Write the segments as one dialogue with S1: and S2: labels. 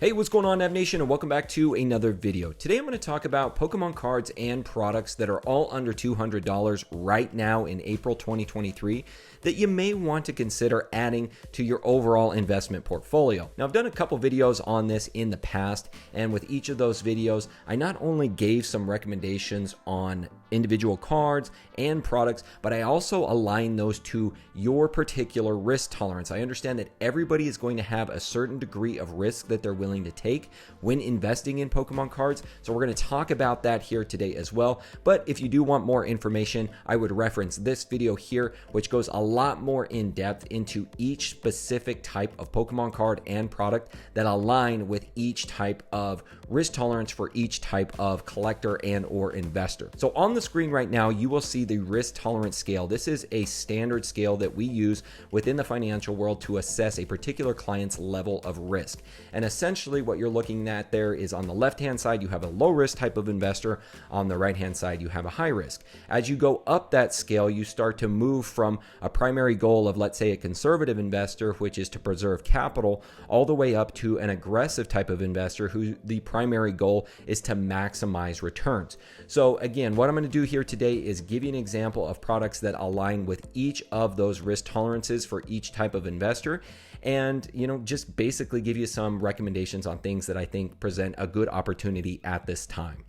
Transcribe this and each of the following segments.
S1: Hey, what's going on, Nav Nation, and welcome back to another video. Today I'm going to talk about Pokemon cards and products that are all under $200 right now in April 2023 that you may want to consider adding to your overall investment portfolio. Now, I've done a couple videos on this in the past, and with each of those videos, I not only gave some recommendations on individual cards and products, but I also align those to your particular risk tolerance. I understand that everybody is going to have a certain degree of risk that they're willing to take when investing in Pokemon cards. So we're going to talk about that here today as well. But if you do want more information, I would reference this video here, which goes a lot more in depth into each specific type of Pokemon card and product that align with each type of risk tolerance for each type of collector and or investor. So on the screen right now, you will see the risk tolerance scale. This is a standard scale that we use within the financial world to assess a particular client's level of risk. And essentially what you're looking at there is on the left-hand side, you have a low risk type of investor. On the right-hand side, you have a high risk. As you go up that scale, you start to move from a primary goal of, let's say, a conservative investor, which is to preserve capital, all the way up to an aggressive type of investor who the primary goal is to maximize returns. So again, what I'm going to do here today is give you an example of products that align with each of those risk tolerances for each type of investor, and just basically give you some recommendations on things that I think present a good opportunity at this time.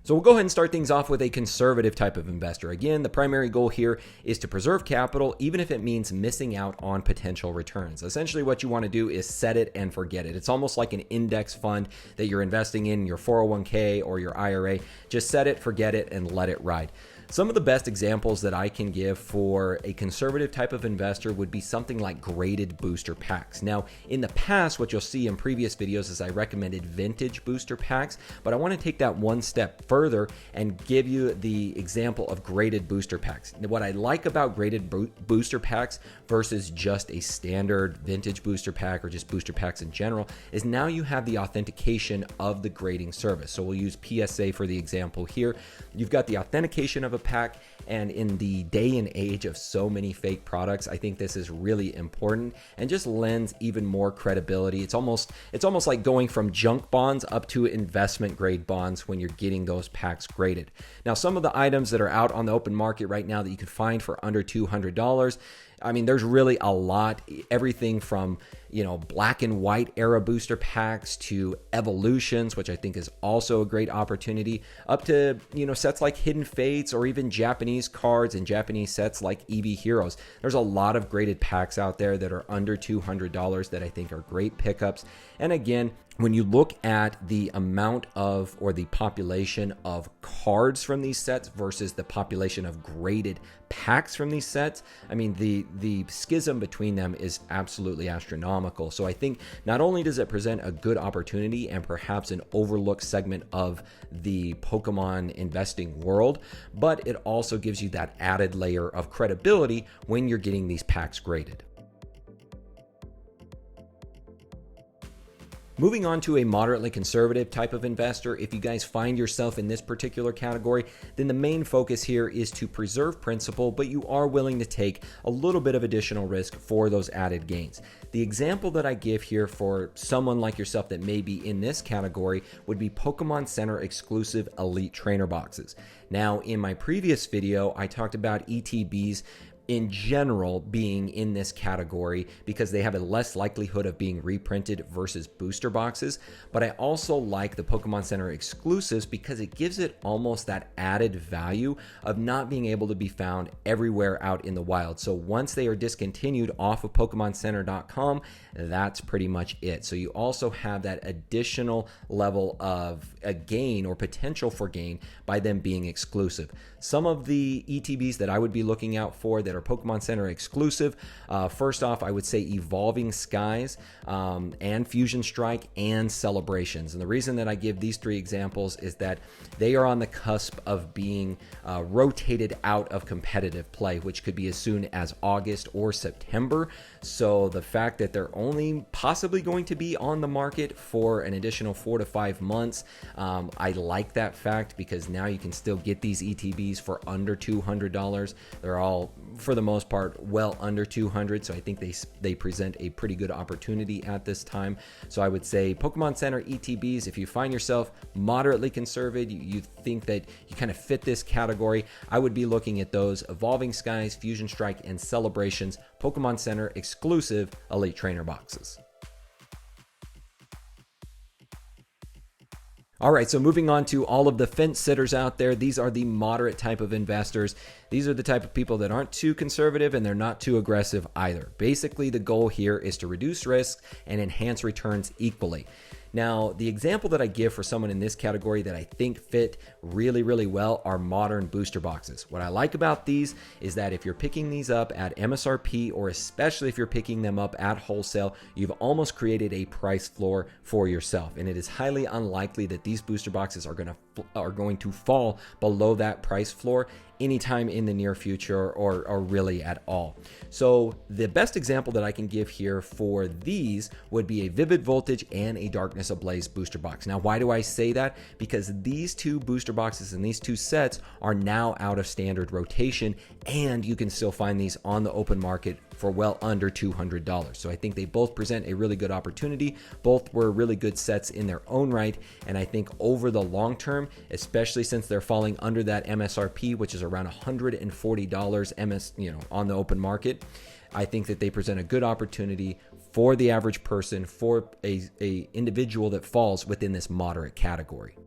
S1: So we'll go ahead and start things off with a conservative type of investor. Again, the primary goal here is to preserve capital, even if it means missing out on potential returns. Essentially, what you want to do is set it and forget it. It's almost like an index fund that you're investing in your 401k or your IRA. Just set it, forget it, and let it ride. Some of the best examples that I can give for a conservative type of investor would be something like graded booster packs. Now, in the past, what you'll see in previous videos is I recommended vintage booster packs, but I want to take that one step further and give you the example of graded booster packs. What I like about graded booster packs versus just a standard vintage booster pack or just booster packs in general is now you have the authentication of the grading service. So we'll use PSA for the example here. You've got the authentication of a pack, and in the day and age of so many fake products, I think this is really important and just lends even more credibility. It's almost like going from junk bonds up to investment grade bonds when you're getting those packs graded. Now, some of the items that are out on the open market right now that you can find for under $200, I mean, there's really a lot, everything from, black and white era booster packs to evolutions, which I think is also a great opportunity, up to, sets like Hidden Fates or even Japanese cards and Japanese sets like EV Heroes. There's a lot of graded packs out there that are under $200 that I think are great pickups. And again, when you look at the amount of or the population of cards from these sets versus the population of graded packs from these sets, I mean, the schism between them is absolutely astronomical. So I think not only does it present a good opportunity and perhaps an overlooked segment of the Pokemon investing world, but it also gives you that added layer of credibility when you're getting these packs graded. Moving on to a moderately conservative type of investor, if you guys find yourself in this particular category, then the main focus here is to preserve principal, but you are willing to take a little bit of additional risk for those added gains. The example that I give here for someone like yourself that may be in this category would be Pokemon Center exclusive Elite Trainer boxes. Now, in my previous video, I talked about ETBs in general being in this category because they have a less likelihood of being reprinted versus booster boxes. But I also like the Pokemon Center exclusives because it gives it almost that added value of not being able to be found everywhere out in the wild. So once they are discontinued off of PokemonCenter.com, that's pretty much it. So you also have that additional level of a gain or potential for gain by them being exclusive. Some of the ETBs that I would be looking out for that are Pokemon Center exclusive, first off, I would say Evolving Skies and Fusion Strike and Celebrations. And the reason that I give these three examples is that they are on the cusp of being rotated out of competitive play, which could be as soon as August or September. So the fact that they're only possibly going to be on the market for an additional 4 to 5 months, I like that fact because now you can still get these ETBs these for under $200. They're all, for the most part, well under 200. So I think they present a pretty good opportunity at this time. So I would say Pokemon Center ETBs, if you find yourself moderately conservative, you think that you kind of fit this category, I would be looking at those Evolving Skies, Fusion Strike, and Celebrations Pokemon Center exclusive Elite Trainer boxes. All right, so moving on to all of the fence sitters out there. These are the moderate type of investors. These are the type of people that aren't too conservative and they're not too aggressive either. Basically, the goal here is to reduce risk and enhance returns equally. Now, the example that I give for someone in this category that I think fit really, really well are modern booster boxes. What I like about these is that if you're picking these up at MSRP, or especially if you're picking them up at wholesale, you've almost created a price floor for yourself. And it is highly unlikely that these booster boxes are going to fall below that price floor anytime in the near future, or really at all. So the best example that I can give here for these would be a Vivid Voltage and a Darkness Ablaze booster box. Now, why do I say that? Because these two booster boxes and these two sets are now out of standard rotation, and you can still find these on the open market for well under $200. So I think they both present a really good opportunity. Both were really good sets in their own right. And I think over the long term, especially since they're falling under that MSRP, which is around $140 on the open market, I think that they present a good opportunity for the average person, for a individual that falls within this moderate category.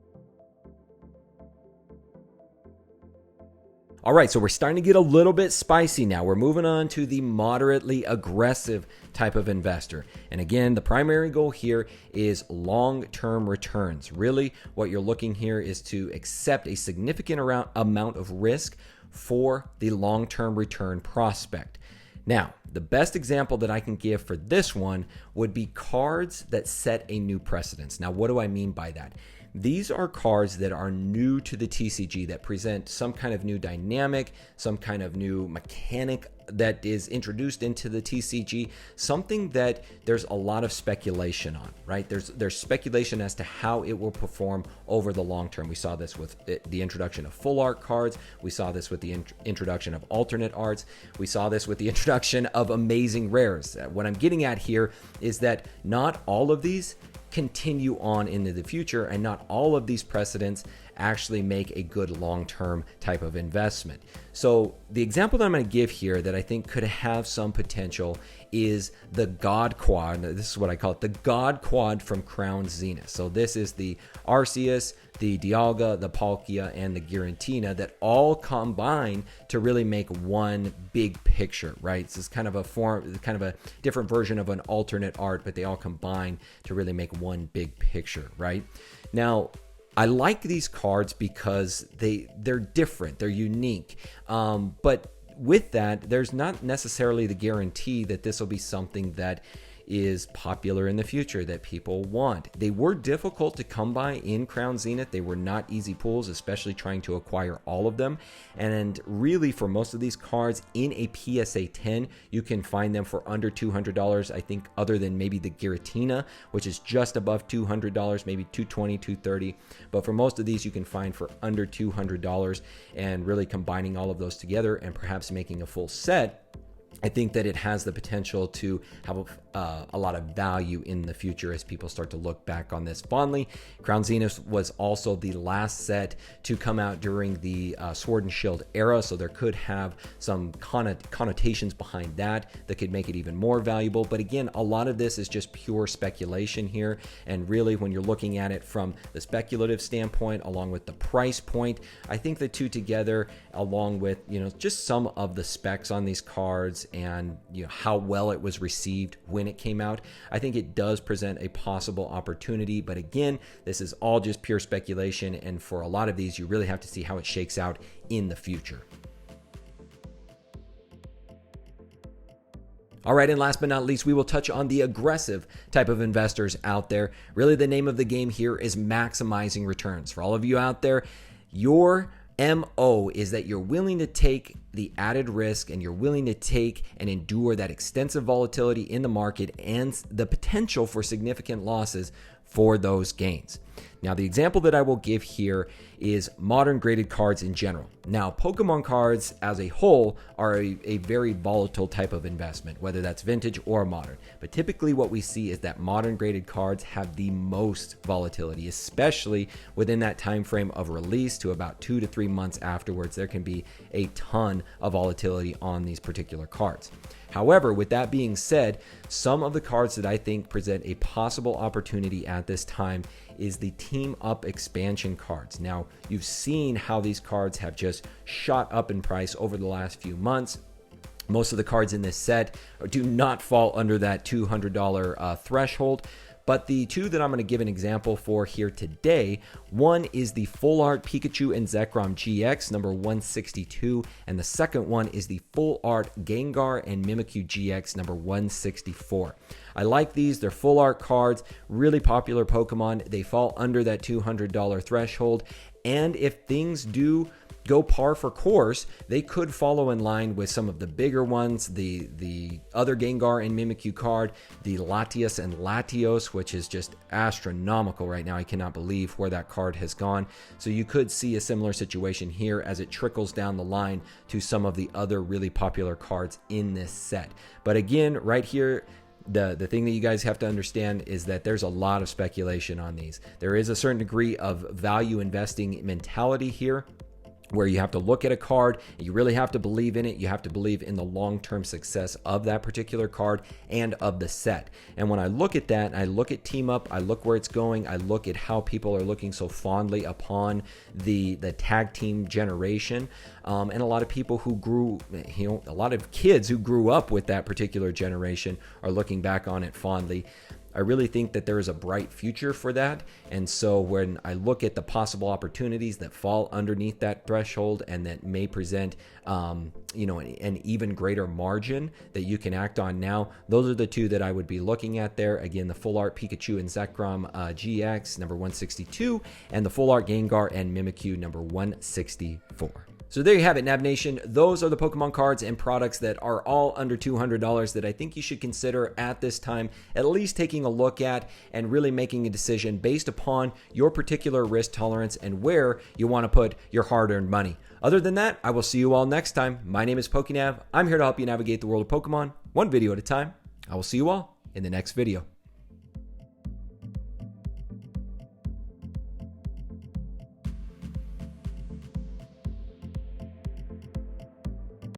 S1: All right, so we're starting to get a little bit spicy now. We're moving on to the moderately aggressive type of investor. And again, the primary goal here is long-term returns. Really, what you're looking here is to accept a significant amount of risk for the long-term return prospect. Now, the best example that I can give for this one would be cards that set a new precedence. Now, what do I mean by that? These are cards that are new to the TCG, that present some kind of new dynamic, some kind of new mechanic that is introduced into the TCG, something that there's a lot of speculation on, right? There's speculation as to how it will perform over the long term. We saw this with the introduction of full art cards. We saw this with the introduction of alternate arts. We saw this with the introduction of amazing rares. What I'm getting at here is that not all of these continue on into the future, and not all of these precedents actually make a good long-term type of investment. So the example that I'm going to give here that I think could have some potential is the God Quad. This is what I call it, the God Quad from Crown Zenith. So this is the Arceus, the Dialga, the Palkia, and the Giratina that all combine to really make one big picture, right? This is kind of a different version of an alternate art, but they all combine to really make one big picture, right? Now, I like these cards because they're different, they're unique, but with that, there's not necessarily the guarantee that this will be something that is popular in the future, that people want. They were difficult to come by in Crown Zenith. They were not easy pulls, especially trying to acquire all of them. And really, for most of these cards in a PSA 10, you can find them for under $200, I think, other than maybe the Giratina, which is just above $200, maybe $220, $230. But for most of these, you can find for under $200, and really combining all of those together and perhaps making a full set, I think that it has the potential to have a lot of value in the future as people start to look back on this fondly. Crown Zenith was also the last set to come out during the Sword and Shield era, so there could have some connotations behind that could make it even more valuable. But again, a lot of this is just pure speculation here, and really when you're looking at it from the speculative standpoint along with the price point, I think the two together, along with just some of the specs on these cards and how well it was received when it came out, I think it does present a possible opportunity. But again, this is all just pure speculation, and for a lot of these, you really have to see how it shakes out in the future. All right, and last but not least, we will touch on the aggressive type of investors out there. Really, the name of the game here is maximizing returns. For all of you out there, your MO is that you're willing to take the added risk, and you're willing to take and endure that extensive volatility in the market and the potential for significant losses for those gains. Now, the example that I will give here is modern graded cards in general. Now, Pokemon cards as a whole are a very volatile type of investment, whether that's vintage or modern. But typically what we see is that modern graded cards have the most volatility, especially within that time frame of release to about 2 to 3 months afterwards. There can be a ton of volatility on these particular cards. However, with that being said, some of the cards that I think present a possible opportunity at this time is the Team Up expansion cards. Now, you've seen how these cards have just shot up in price over the last few months. Most of the cards in this set do not fall under that $200 threshold. But the two that I'm going to give an example for here today, one is the Full Art Pikachu and Zekrom GX number 162, and the second one is the Full Art Gengar and Mimikyu GX number 164. I like these. They're full art cards, really popular Pokemon. They fall under that $200 threshold, and if things do go par for course, they could follow in line with some of the bigger ones, the other Gengar and Mimikyu card, the Latias and Latios, which is just astronomical right now. I cannot believe where that card has gone. So you could see a similar situation here as it trickles down the line to some of the other really popular cards in this set. But again, right here, the thing that you guys have to understand is that there's a lot of speculation on these. There is a certain degree of value investing mentality here, where you have to look at a card, you really have to believe in it, you have to believe in the long-term success of that particular card and of the set. And when I look at that, I look at Team Up, I look where it's going, I look at how people are looking so fondly upon the tag team generation, and a lot of people who grew, a lot of kids who grew up with that particular generation are looking back on it fondly. I really think that there is a bright future for that. And so when I look at the possible opportunities that fall underneath that threshold and that may present, an even greater margin that you can act on now, those are the two that I would be looking at there. Again, the Full Art Pikachu and Zekrom GX number 162 and the Full Art Gengar and Mimikyu number 164. So there you have it, Nav Nation. Those are the Pokemon cards and products that are all under $200 that I think you should consider at this time, at least taking a look at and really making a decision based upon your particular risk tolerance and where you want to put your hard-earned money. Other than that, I will see you all next time. My name is PokéNav. I'm here to help you navigate the world of Pokemon, one video at a time. I will see you all in the next video.